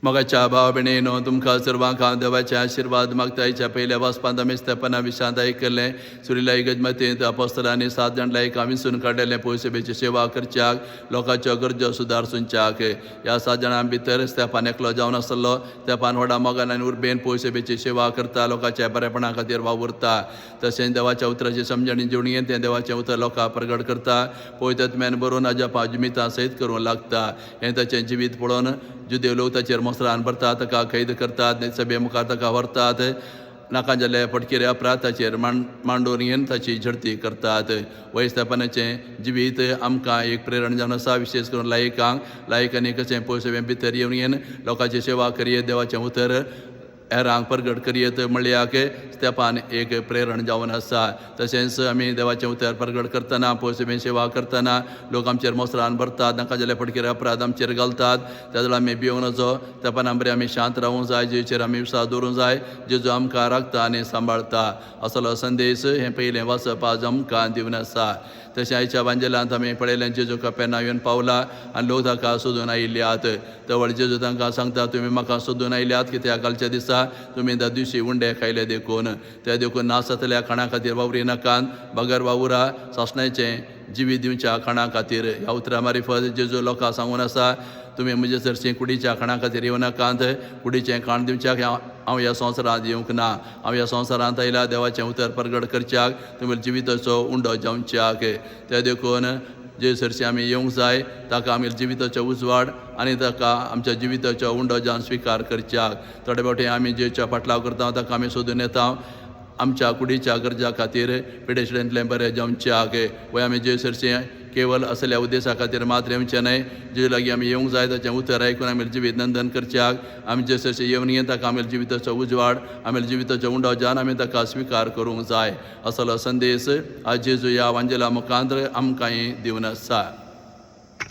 मोगाच्या भाव भयणीनो तुमकां सर्वांक हांव देवाचे आशिर्वाद मागतायच्या पयल्या वचपांत आमी स्तेफना विशांत आयकल्लें सुरिला इगजमतींत अपोस्तलांनी 7 जाण लायक विंचून काडलेलें पयशेची सेवा करच्याक लोकांच्यो गरजो सुदारसूंच्याक ह्या 7 जाणां भितर स्तेफान एकलो जावन आसलो. स्तेफान व्हडा मोगान आनी उर्बेन पयशेची सेवा करता, लोकांच्या बरेपणा खातीर वावुरता. तशेंच देवाच्या उतराची समजणी जोडयेन तें देवाचें उतर लोकांक प्रगट करता. पवित्रत्म्यान बरोवन अजापा जिमितां सयत करूं लागता. हें ताचें जिवीत पळोवन जुदेव लोक ताचेर मोसरान भरतात, ताका कैद करतात, सभे मुखार ताका व्हरतात. नाका जाल्यार फटकेरे अपराध ताचेर मांडून येवन ताची झडती करतात. वैस्थापनाचें जिवीत आमकां एक प्रेरण जावन आसा, विशेश करून लायकांनी कशें पयशें भितर येवन लोकांची सेवा करियत देवाचें उतर हेरांक प्रगट करियत म्हणल्याक स्तेफान एक प्रेरण जावन आसा. तशेंच आमी देवाचें उतर प्रगट करतना पयशें सेवा करतना लोक आमचेर मोसरान भरतात, नाका जाल्यार फटकेरे अपराध आमचेर घालतात. त्या जाल्यार आमी भिवूं नजो, स्तेफाना बरें आमी शांत रावूंक जाय, जेचेर आमी विश्वास दवरूंक जाय. जेजू आमकां राखता आनी सांबाळटा असलो संदेश हें पयलें वाचप आज आमकां दिवन आसा. तशें आयच्या बांजेलांत आमी पळयलें जेजू कपेर्नाहूम येवन पावला आनी लोक ताका सोदून आयिल्ल्यात. तवळ जेजू तांकां सांगता, तुमी म्हाका सोदून आयल्यात कित्याक कालच्या दिसा तुमी धा दिवशी उंडे खायले देखून. त्या देखून नास जातल्या खाणा खातीर वावरी नाकात, बगर वावुरा सासणाचें जिवीत दिवच्या खाणा खातीर. ह्या उतरा मारिफत जेजू लोकांक सांगून आसा, तुमी म्हजे सरशीं कुडीच्या खाणा खातीर येवं नाकात, कुडीचें खाण दिवच्याक हांव ह्या संवसारांत येवंक ना. हांव ह्या संवसारांत आयला देवाचें उतर प्रगट करच्याक, तुमी जिविताचो उंडो जावच्याक. त्या देखून जे सरशी आमी येवंक जाय, ताका आमी जिविताचो उजवाड आनी ताका आमच्या जिविताचो उंडो जावन स्विकार करच्याक. थोडे फावटी आमी जेच्या फाटलाव करता ताका आमी सोदून येता आमच्या कुडीच्या गरजा खातीर पिडेसड्यांतलें बरें जावच्याक. वय आमी जे सरशी केवल असल्या उद्देशा खातीर मात येवचें न्हय, जे लागीं आमी येवंक जाय ताचें उतर आयकून आमी जिवीत नंदन करच्याक. आमी जे सरशी येवन ताका आमी जिविताचो उजवाड आमी जिविताचो उंडो जावन आमी ताका स्विकार करूंक जाय असलो संदेश आज जेजू ह्या वांजेला मुखांतर आमकां दिवन आसा.